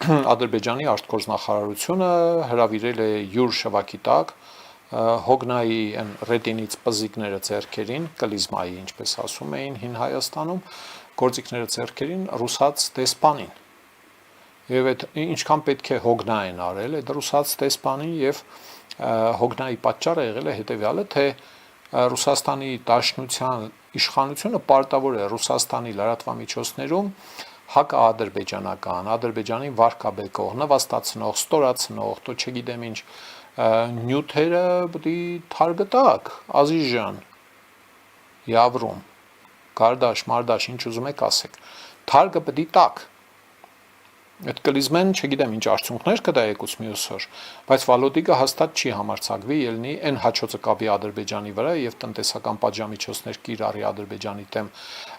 Ադրբեջանի արտգործնախարարությունը հրավիրել է յուր շվակի տակ Հոգնայի այն ռետինից պզիկները ձեռքերին, կլիզմայի, ինչպես ասում էին հին Հայաստանում, գործիքները ձեռքերին ռուսաց դեսպանին։ Եվ այդ ինչքան պետք է Հոգնա են արել, այդ ռուսաց դեսպանին եւ Հոգնայի պատճառը եղել է հետեւյալը, թե Ռուսաստանի Դաշնության իշխանությունը պարտավոր է Ռուսաստանի լրատվամիջոցներում հակաադրբեջանական, Ադրբեջանին վարկաբեկող, նվաստացնող, ստորացնող, то չգիտեմ ինչ նյութերը պետք է թարգտակ, Ազիզյան, Яvrում, Գարդաշ, Մարդաշ, ինչ ուզում եք ասեք, թարգը պետք է տակ։ Այդ կլիզմեն չգիտեմ ինչ արդյունքներ կտա եկուց մյուս օր, բայց Վալոդիկը հաստատ չի համարձակվի ելնի այն հաչոցը կապի Ադրբեջանի վրա եւ տնտեսական պատժամիջոցներ կիրառի Ադրբեջանի դեմ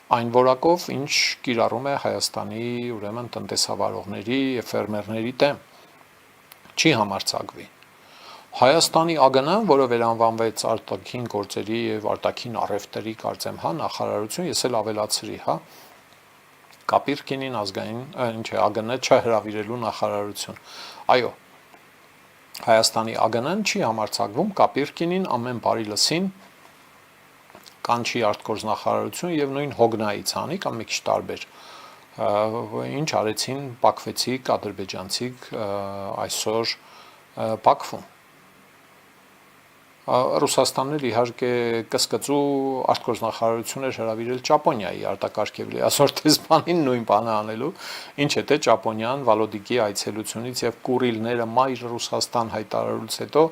այն որակով, ինչ կիրառում է Հայաստանի ուրեմն տնտեսավարողների եւ ֆերմերների դեմ։ Չի համարձակվի։ Հայաստանի ԱԳՆ-ն, որը վերանվանվեց արտաքին գործերի եւ արտաքին առևտրի կարծեմ, նախարարություն, ես էլ ավելացրի, Կապիրկինին ազգային, ինչ է ԱԳՆ չհրավիրելու նախարարություն։ Այո, Հայաստանի ԱԳՆ-ն չի համարձակվում Կապիրկինին ամեն բարի լսին կանչի արտգործնախարարություն եւ նույն Հոգնայից անի կամ մի քիչ տարբեր ինչ արեցին Բաքվեցիկ ադրբեջանցիք այսօր Բաքվում Ռուսաստանն էլ իհարկե կսկծու արտգործնախարարություն էր հրավիրել Ճապոնիայի արտակարգելի այսօր դեսպանին նույն բանը անելու ինչ է թե Ճապոնիան Վալոդիկի այցելությունից եւ Կուրիլները մայր Ռուսաստան հայտարարելուց հետո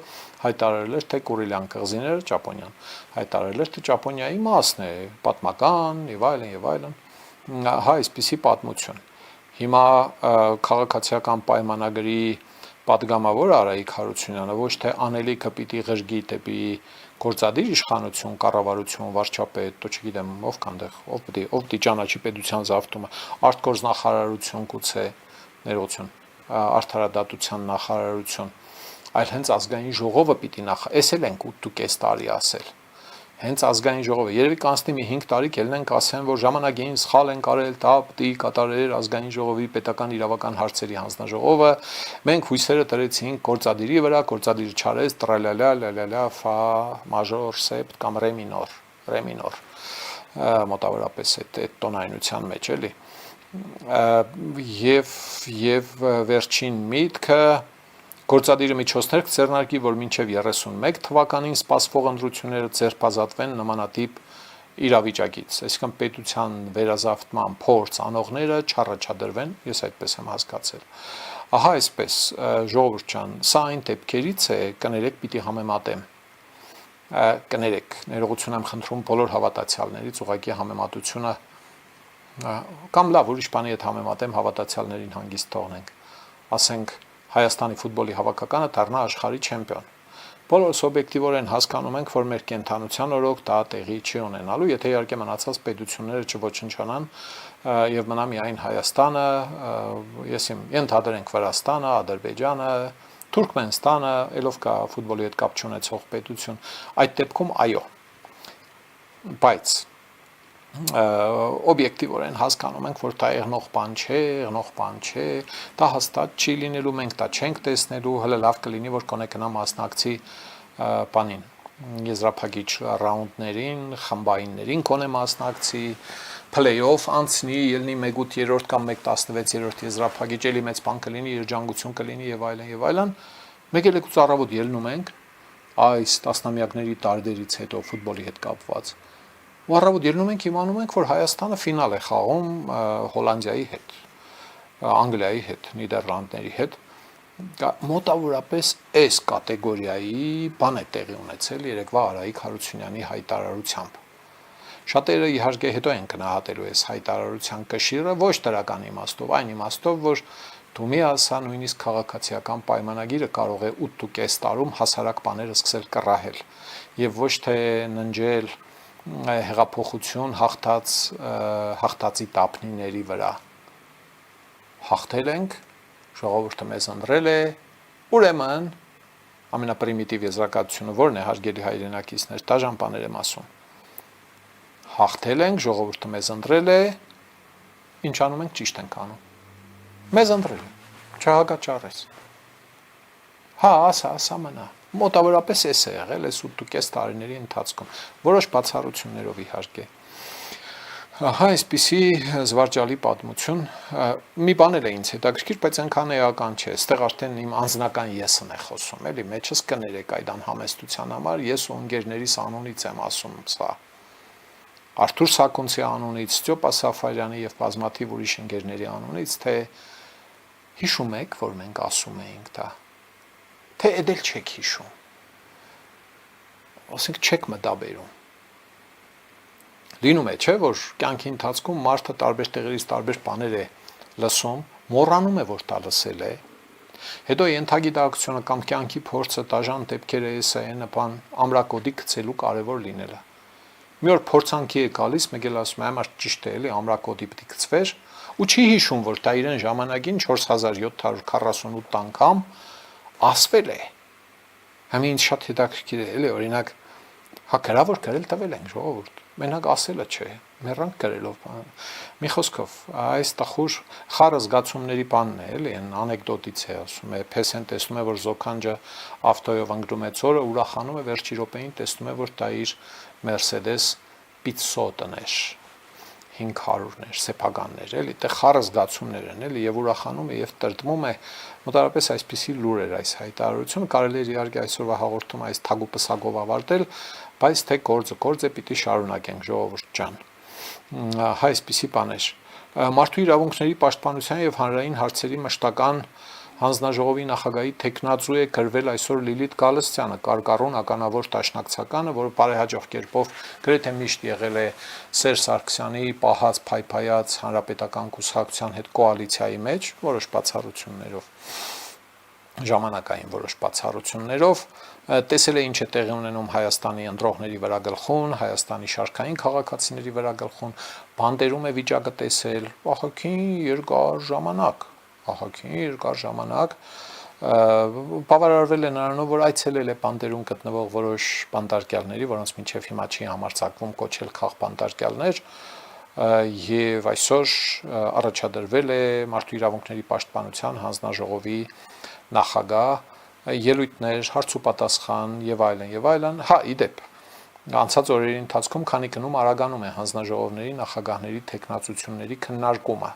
հայտարարել էր թե Կուրիլյան կղզիները Ճապոնիան հայտարարել էր թե Ճապոնիայի մասն է պատմական եւ այլն հա այսպիսի պատմություն հիմա քաղաքացիական պայմանագրի պատգամավոր Արայիկ Հարությունյանը ոչ թե անելիքը պիտի ղժգի դեպի գործադիր իշխանություն, կառավարություն, վարչապետ, то չգիտեմ, ով կանդեղ, ով պիտի ճանաչի պետության զավթումը, արտգործնախարարություն գուցե, ներողություն, արդարադատության նախարարություն, այլ հենց ազգային ժողովը պիտի էս էլ ենք 8.5 տարի ասել։ Հենց ազգային ժողովը երևի կանցնի մի 5 տարի կելնենք ասեն, որ ժամանակին սխալ են կարել, դա պիտի կատարեր ազգային ժողովի պետական իրավական հարցերի հանձնաժողովը, մենք հույսերը դրեցինք գործադիրի վրա, գործադիրը չարեց, տրալալա, ֆա, մաժոր, սեպտ կամ ռե մինոր, մոտավորապես այդ տոնայնության մեջ էլի, եւ վերջին միտքը Գործադիրը միջոցներ կձեռնարկի, որ մինչև 31 թվականին սպասվող ընտրությունները ձերբազատվեն նմանատիպ իրավիճակից, այսինքն պետության վերազավթման փորձ անողները չառաջադրվեն, ես այդպես եմ հասկացել։ Ահա այսպես, ժողովուրդ ջան, սա այն դեպքերից է, կներեք պիտի համեմատեմ։ Կներեք, ներողություն եմ խնդրում բոլոր հավատացյալներից, ուղղակի համեմատությունը կամ լավ, ուրիշ բանի հետ համեմատեմ, հավատացյալներին հանգիստ թողնենք։ Ասենք Հայաստանի ֆուտբոլի հավաքականը դառնա աշխարհի չեմպիոն։ Բոլորս օբյեկտիվորեն հասկանում ենք, որ մեր կենթանության օրոք դա տեղի չի ունենալու, եթե իհարկե մնացած պետությունները չոչնչանան եւ մնա միայն Հայաստանը, ես ենթադրենք Վրաստանը, Ադրբեջանը, Թուրքմենստանը, ելով կա ֆուտբոլի հետ կապ չունեցող պետություն, այդ դեպքում այո։ Բայց օբյեկտիվորեն հասկանում ենք, որ դա եղնող բան չէ, դա հաստատ չի լինելու, մենք դա չենք տեսնելու, հələ լավ կլինի, որ կոնե կնա մասնակցի բանին, եզրափակիչ ռաունդներին, խմբայիններին կոնե մասնակցի, play-off անցնի, ելնի 1/8 կամ 1/16 եզրափակիչ, էլի մեծ բան կլինի, երջանկություն կլինի եւ այլն, մեկ էլ եկուց առավոտ ելնում ենք այս տասնամյակների տարիներից հետո ֆուտբոլի հետ կապված ու առավոտ ելնում ենք իմանում ենք, որ Հայաստանը ֆինալ է խաղում Հոլանդիայի հետ, Անգլիայի հետ, Նիդերլանդների հետ, մոտավորապես այս կատեգորիայի բան է տեղի ունեցել երեկվա Արայիկ Հարությունյանի հայտարարությամբ։ Շատերը իհարկե հետո են գնահատելու այս հայտարարության կշիռը ոչ դրական իմաստով, այն իմաստով, որ դու մի ասա նույնիսկ քաղաքացիական պայմանագիրը կարող է 8.5 տարում հասարակ բաները սկսել կռահել եւ ոչ թե ննջել հեղափոխություն հաղթածի տապնիների վրա հաղթել ենք, ժողովուրդը մեզ ընտրել է, ուրեմն ամենապրիմիտիվ եզրակացությունը որն է հարգելի հայրենակիցներ, դաժան բաներ եմ ասում, հաղթել ենք, ժողովուրդը մեզ ընտրել է, ինչ անում ենք, ճիշտ ենք անում, մեզ ընտրել է, չհագաճարես։ Հա, ասա մնա։ Մոտավորապես էս է եղել այս 8.5 տարիների ընթացքում, որոշ բացառություններով իհարկե։ Ահա այսպիսի զվարճալի պատմություն, մի բան էլ է ինձ հետաքրքիր, բայց այնքան էական չէ, այստեղ արդեն իմ անձնական եսն է խոսում, էլի, մեջս կներեք այդ անհամեստության համար, ես ու ընկերներիս անունից եմ ասում սա։ Արթուր Սակունցի անունից, Ստյոպա Սաֆարյանի եւ բազմաթիվ ուրիշ ընկերների անունից, թե հիշում եք, որ մենք ասում էինք դա, թե էդ էլ չեք հիշում, ասենք չեք մտաբերում։ Լինում է, չէ, որ կյանքի ընթացքում մարդը տարբեր տեղերից տարբեր բաներ է լսում, մոռանում է, որ դա լսել է, հետո ենթագիտակցությունը կամ կյանքի փորձը դաժան դեպքերը էսային բան ամրակոդի գցելու կարևոր լինելը։ Մի օր փորձանքի է գալիս, մեկ էլ ասում է, այ մարդ ճիշտ է, էլի, ամրակոդի պետք է գցվեր, ու չի հիշում, որ դա իրեն ժամանակին 4748 անգամ ասվել է։ Համի ինձ շատ հետաքրքիր է, էլի, օրինակ, հա գրավոր գրել տվել ենք ժողովուրդ, մենակ ասելը չէ, մեռանք գրելով։ Մի խոսքով, այս տխուր խառը զգացումների բանն է, էլի, այն անեկդոտից է ասում է, Փեսեն տեսնում է, որ Զոքանջը ավտոյով ընկնում է ծորը, ուրախանում է, վերջի րոպեին տեսնում է, որ դա իր Mercedes 500-ն էր, 500-ներ, սեփականներ, էլի, դե խառը զգացումներ են, էլի, եւ ուրախանում է եւ տրտմում է, մոտավորապես այսպիսի լուր էր այս հայտարարությունը, կարելի է իհարկե այսօրվա հաղորդումը այս թագուպսակով ավարտել, բայց թե գործը պիտի շարունակենք, ժողովուրդ ջան։ Հա, այսպիսի բաներ։ Մարդու իրավունքների պաշտպանության եւ հանրային հարցերի մշտական հանձնաժողովի նախագահի տեխնացու է գրվել այսօր Լիլիթ Գալստյանը, կարկառուն ականավոր դաշնակցականը, որը բարեհաջող կերպով գրեթե միշտ եղել է Սերժ Սարգսյանի պահած փայփայած հանրապետական կուսակցության հետ կոալիցիայի մեջ, որոշ բացառություններով, ժամանակային որոշ բացառություններով, տեսել է ինչ է տեղի ունենում Հայաստանի ընտրողների վրա գլխուն, Հայաստանի շարքային քաղաքացիների վրա գլխուն, բանդերում է վիճակը տեսել, ահագին երկար ժամանակ, բավարարվել է նրանով, որ այցելել է բանդերում գտնվող որոշ բանդարկյալների, որոնց մինչև հիմա չի համարձակվում կոչել քաղբանդարկյալներ, եւ այսօր առաջադրվել է Մարդու իրավունքների պաշտպանության հանձնաժողովի նախագահ ելույթներ, հարց ու պատասխան եւ այլն, հա, իդեպ անցած օրերի ընթացքում քանի գնում արագանում է հանձնաժողովների նախագահների տեխնացությունների քննարկումը։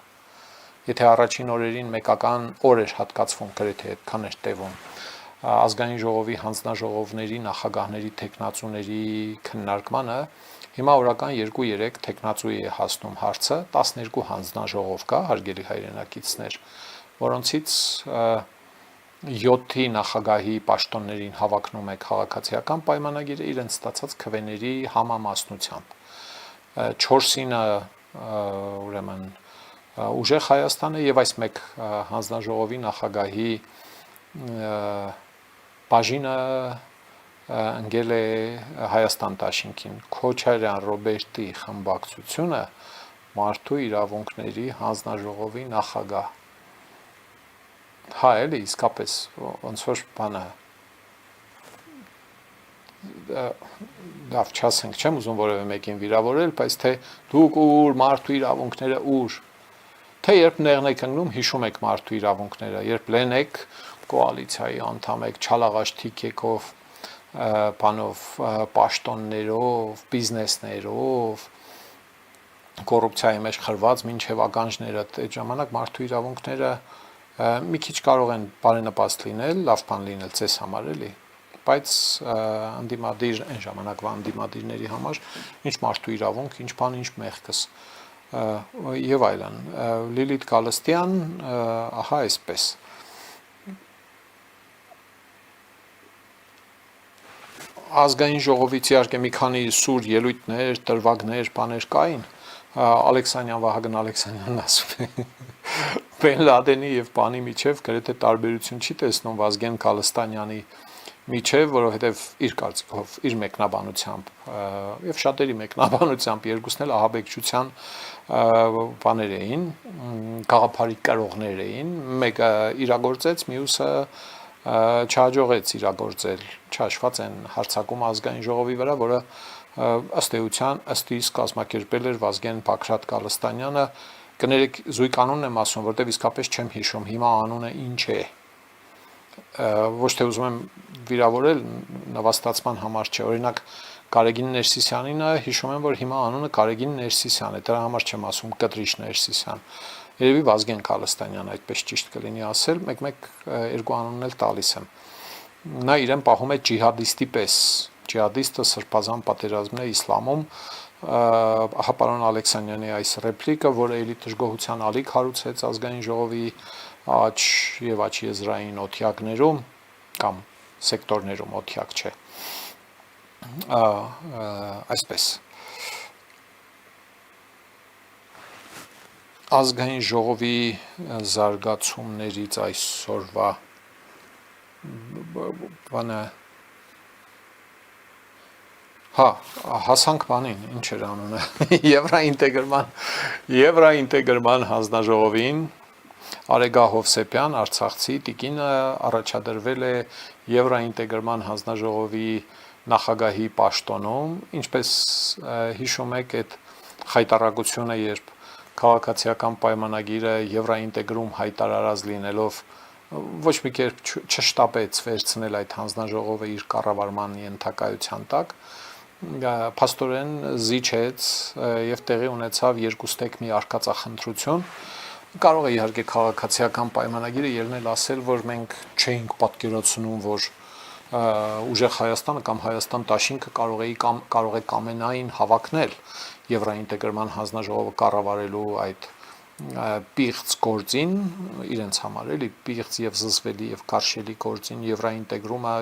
Եթե առաջին օրերին մեկական օր էր հատկացվում, գրեթե այդքան էր տևում ազգային ժողովի հանձնաժողովների նախագահների տեխնացուների քննարկմանը, հիմա օրական 2-3 տեխնացուի է հասնում հարցը, 12 հանձնաժողով կա, հարգելի հայրենակիցներ, որոնցից 7-ի նախագահի պաշտոններին հավակնում է քաղաքացիական պայմանագիրը իրենց ստացած քվեների համամասնությամբ, 4-ինը ուրեմն ուժեղ Հայաստանը եւ այս մեկ հանձնաժողովի նախագահի բաժինը ընկել է Հայաստան դաշինքին, Քոչարյան Ռոբերտի խմբակցությունը Մարդու իրավունքների հանձնաժողովի նախագահ։ Հա, էլի, իսկապես, ոնց որ բանը, լավ չասենք, չեմ ուզում որևէ մեկին վիրավորել, բայց թե դուք ուր մարդու իրավունքները ուր, թե երբ նեղն եք ընկնում, հիշում եք մարդու իրավունքները, երբ լեն եք կոալիցիայի անդամ եք, չալաղաշ թիքեկով, բանով, պաշտոններով, բիզնեսներով, կոռուպցիայի մեջ խրված մինչև ականջները, այդ ժամանակ մարդու իրավունքները մի քիչ կարող են բարենպաստ լինել, լավ բան լինել ձեզ համար, էլի, բայց անդիմադիր այն ժամանակվա անդիմադիրների համար ինչ մարդու իրավունք, ինչ բան, ինչ մեղքս եւ այլն։ Լիլիթ Գալստյան, ահա այսպես։ Ազգային ժողովից իհարկե մի քանի սուր ելույթներ, տրվագներ, բաներ կային, Ալեքսանյան Վահագն Ալեքսանյանն ասում է Բեն Լադենի եւ բանի միջև գրեթե տարբերություն չի տեսնում Վազգեն Գալստանյանի միջև, որովհետեւ իր կարծիքով, իր մեկնաբանությամբ եւ շատերի մեկնաբանությամբ երկուսն էլ ահաբեկչության բաներ էին, գաղափարի կրողներ էին, մեկը իրագործեց, մյուսը չհաջողեց իրագործել, չհաշված են հարձակում ազգային ժողովի վրա, որը ըստ էության ըստ իս կազմակերպել էր Վազգեն Բաքրատ Գալստանյանը կներեք զույգ անունն եմ ասում, որտեվ իսկապես չեմ հիշում հիմա անունը ինչ է, ոչ թե ուզում եմ վիրավորել նվաստացման համար չէ, օրինակ Կարեգին Ներսիսյանինը հիշում եմ, որ հիմա անունը Կարեգին Ներսիսյան է, դրա համար չեմ ասում Կտրիշ Ներսիսյան, երևի Վազգեն Քալստանյան, այդպես ճիշտ կլինի ասել, մեկ-մեկ երկու անունն էլ տալիս եմ, նա իրեն պահում է ջիհադիստի պես, ջիհադիստը սրբազան պատերազմն է իսլամում, ահա պարոն Ալեքսանյանի այս ռեպլիկը, որը էլի դժգոհության ալիք հարուցեց ազգային ժողովի աջ եւ աջ եզրային օթյակներում կամ սեկտորներում օթյակ չէ, այսպես ազգային ժողովի զարգացումներից այսօրվա բանը հասանք բանին, ինչ էր անունը, Եվրաինտեգրման հանձնաժողովին Արեգա Հովսեփյան, Արցախցի տիկինը առաջադրվել է Եվրաինտեգրման հանձնաժողովի նախագահի պաշտոնում, ինչպես հիշում եք, այդ խայտարակությունը, երբ քաղաքացիական պայմանագիրը Եվրաինտեգրում հայտարարած լինելով ոչ մի կերպ չշտապեց վերցնել այդ հանձնաժողովը իր կառավարման ենթակայության տակ, փաստորեն զիջեց եւ տեղի ունեցավ երկուստեք մի արկածախնդրություն, կարող է իհարկե քաղաքացիական պայմանագիրը ելնել ասել, որ մենք չէինք պատկերացնում, որ ուժեղ Հայաստանը կամ Հայաստան դաշինքը կարող է կամենային հավակնել Եվրաինտեգրման հանձնաժողովը կառավարելու այդ պիղծ գործին, իրենց համար էլի պիղծ եւ զզվելի եւ կարշելի գործին Եվրաինտեգրումը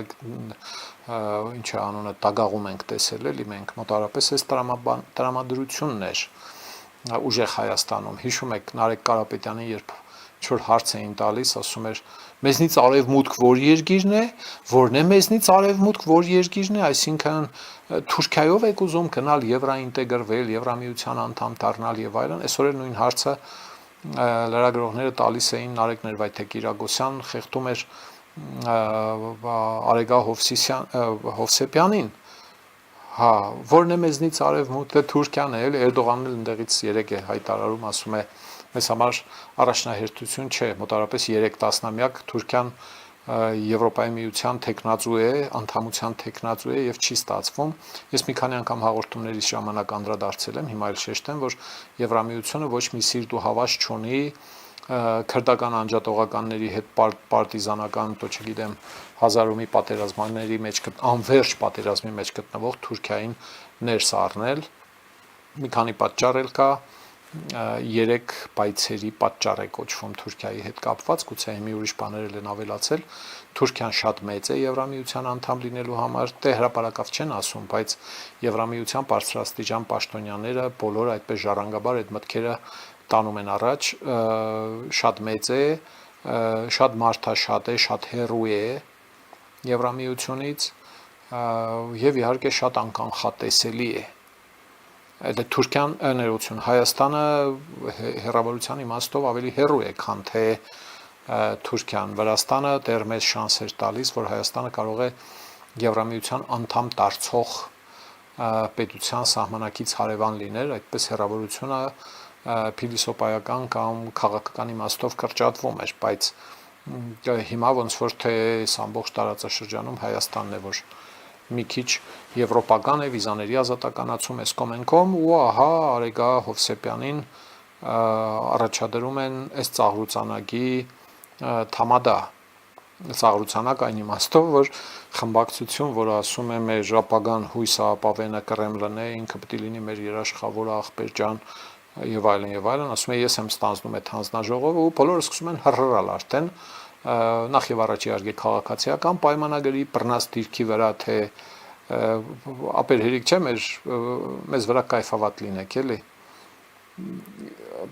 ինչ է անունը տագաղում ենք տեսել էլի մենք մոտարապես այս տրամադրությունն էր ուժեղ Հայաստանում հիշում եք Նարեկ Կարապետյանին երբ ինչ-որ հարց էին տալիս ասում էր մեզնից արևմուտք որ երկիրն է որն է մեզնից արևմուտք որ երկիրն է այսինքն Թուրքիայով եք ուզում գնալ Եվրաինտեգրվել Եվրամիության անդամ դառնալ եւ այլն այսօր էլ նույն հարցը լրագրողները տալիս էին Նարեկ Ներվայթե-Կիրակոսյան խեղդում էր Արեգա Հովսեփյանին որն է մեզնից արևմուտքը Թուրքիան է էլ Էրդողանն էլ ընդեղից 3 է հայտարարում ասում է մեզ համար առաջնահերթություն չէ մոտարապես 3 տասնամյակ Թուրքիան Եվրոպայի միության տեխնացու է անդամության տեխնացու է եւ չի ստացվում ես մի քանի անգամ հաղորդումների ժամանակ անդրադարձել եմ հիմա էլ շեշտեմ որ Եվրամիությունը ոչ մի սիրտ ու հավաս չունի քրդական անջատողականների հետ պարտիզանական, то չգիտեմ, հազարումի պատերազմների մեջ անverջ պատերազմի մեջ գտնվող Թուրքիային ներս առնել։ Մի քանի պատճառ էլ կա, 3 բայցերի պատճառ է կոչվում Թուրքիայի հետ կապված, գուցե մի ուրիշ բաներ են ավելացել։ Թուրքիան շատ մեծ է Եվրամիության անդամ լինելու համար, դե հրապարակավ չեն ասում, բայց Եվրամիության բարձրաստիճան պաշտոնյաները բոլոր այդպես ժառանգաբար այդ մտքերը տանում են առաջ, շատ մեծ է, շատ մարդաշատ է, շատ հեռու է Եվրամիությունից եւ իհարկե շատ անկանխատեսելի է։ Այդ Թուրքիան ներողություն, Հայաստանը հեռավորության իմաստով ավելի հեռու է, քան թե Թուրքիան, Վրաստանը դեռ մեծ շանսեր տալիս, որ Հայաստանը կարող է Եվրամիության անդամ դարձող պետության սահմանակից հարևան լինել, այդպես հեռավորությունը փիլիսոփայական կամ քաղաքական իմաստով կրճատվում էր, բայց հիմա ոնց որ թե ամբողջ տարածաշրջանում Հայաստանն է, որ մի քիչ եվրոպական է, վիզաների ազատականացում է սկոմենկոմ ու ահա Արեգա Հովսեփյանին առաջադրում են այս ծաղրուցանակի թամադա ծաղրուցանակ այն իմաստով, որ խմբակցություն, որը ասում է մեր ապագան հույսը ապավենը Կրեմլն է, ինքը պետք է լինի մեր երաշխավորը աղբեր ջան եւ այլն, ասում է ես եմ ստանձնում այդ հանձնաժողովը ու բոլորը սկսում են հռհռալ արդեն նախ եւ առաջ իհարկե քաղաքացիական պայմանագրի բռնած դիրքի վրա թե ապեր հերիք չէ մեզ վրա կայֆավատ լինեք էլի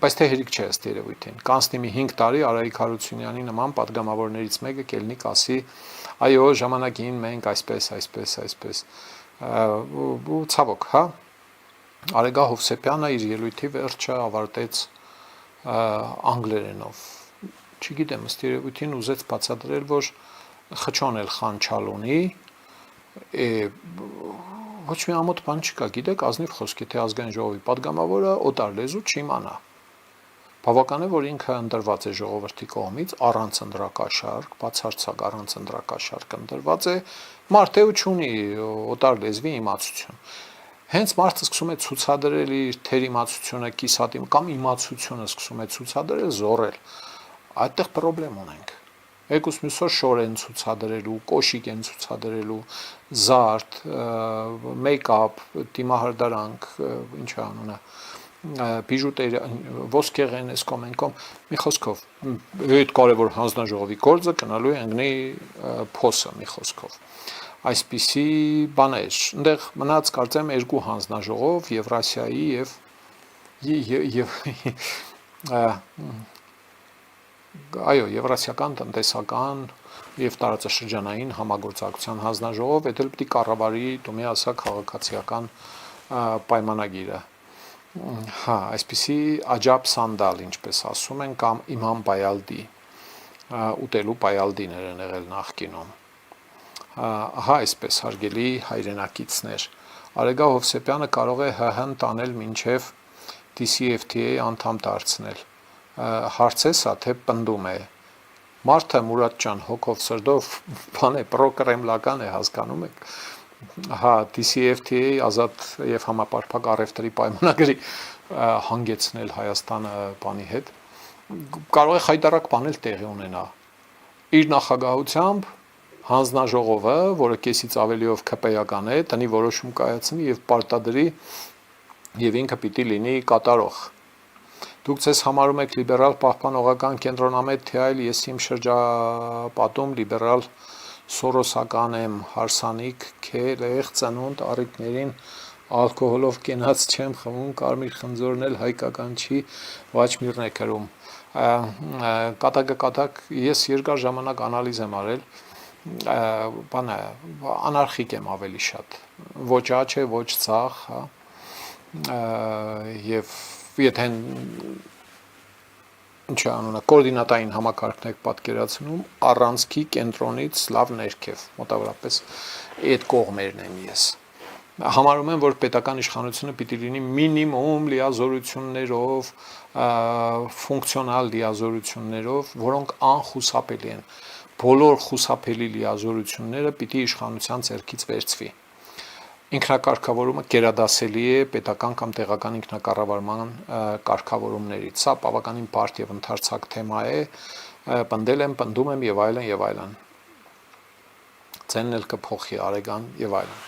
բայց թե հերիք չէ ըստ երևույթին կանցնի մի 5 տարի Արայիկ Հարությունյանի նման падգամավորներից մեկը կելնի կասի այո ժամանակին մենք այսպես ու ցավոք հա Արեգա Հովսեփյանը իր ելույթի վերջը ավարտեց անգլերենով չգիտեմ ըստ երևույթին ուզեց բացատրել որ խճոն էլ խանչալ ունի ոչ մի ամոթ բան չկա գիտեք ազնիվ խոսքի թե ազգային ժողովի падգամավորը օտար լեզու չիմանա Բավական է, որ ինքը ընտրված է ժողովրդի կողմից առանց ընտրակաշարք, բացարձակ առանց ընտրակաշարք ընտրված է, մարդը չունի օտար լեզվի իմացություն։ Հենց մարդը սկսում է ցուցադրել իր թեր իմացությունը, կիսատ կամ իմացությունը սկսում է ցուցադրել, զորել։ Այդտեղ խնդրեմ ունենք։ Եկուս մյուսօր շոր են ցուցադրելու, կոշիկ են ցուցադրելու, զարդ, մեյքափ, դիմահարդարանք, ինչ է անունը, բիժուտերիա, ոսկեղեն, էսկոմենկոմ, մի խոսքով, այդ կարևոր հանձնաժողովի գործը կնալու է ընկնի փոսը, մի խոսքով։ Այսպիսի բաներ, այնտեղ մնաց կարծեմ երկու հանձնաժողով, Եվրասիայի այո, Եվրասիական տնտեսական եւ տարածաշրջանային համագործակցության հանձնաժողով, դա պետք է կառավարի դումի ասա քաղաքացիական պայմանագիրը։ Հա, այսպիսի աջաբ սանդալ, ինչպես ասում են, կամ Իմամ Բայալդի, ուտելու Բայալդիներ են եղել նախկինում։ Հա, այսպես հարգելի հայրենակիցներ, Արեգա Հովսեփյանը կարող է ՀՀ-ն տանել մինչև DCFTA անդամ դարձնել։ Հարցեսա թե պնդում է։ Մարդը Մուրադ ջան հոգով սրդով բան է պրոկրեմլական է, հասկանում եք։ Հա, DCFTA ազատ եւ համապարփակ առևտրի պայմանագրի հանգեցնել Հայաստանը բանի հետ կարող է խայտարակ բանել տեղի ունենա։ Իր նախագահությամբ հանձնաժողովը, որը կեսից ավելիով ԿՊ-ական է, տնի որոշում կայացնի եւ պարտադրի եւ ինքը պիտի լինի կատարող։ Դուք ցես համարում եք լիբերալ պահպանողական կենտրոնամետ, թե այլ ես իմ շրջապատում լիբերալ սորոսական եմ, հարսանիք, քելեղ, ծնունդ, առիթներին ալկոհոլով կենաց չեմ խմում, կարմիր խնձորն էլ հայկական չի, վաչմիրն է կրում։ Կատակ ես երկար ժամանակ անալիզ եմ արել, բանը անարխիկ եմ ավելի շատ, ոչ աչ է, ոչ ցախ, հա, եւ եթե ինչ անունը կոորդինատային համակարգն եք պատկերացնում, առանցքի կենտրոնից լավ ներքև, մոտավորապես այդ կողմերն եմ ես։ Համարում եմ, որ պետական իշխանությունը պիտի լինի մինիմում լիազորություններով, ֆունկցիոնալ լիազորություններով, որոնք անխուսափելի են։ Բոլոր խուսափելի լիազորությունները պիտի իշխանության ձեռքից վերցվի։ Ինքնակարգավորումը գերադասելի է պետական կամ տեղական ինքնակառավարման կարգավորումներից։ Սա բավականին բարդ եւ ընդարձակ թեմա է, պնդել եմ, պնդում եմ եւ այլն եւ այլն։ Ցենն էլ կփոխի Արեգան եւ այլն։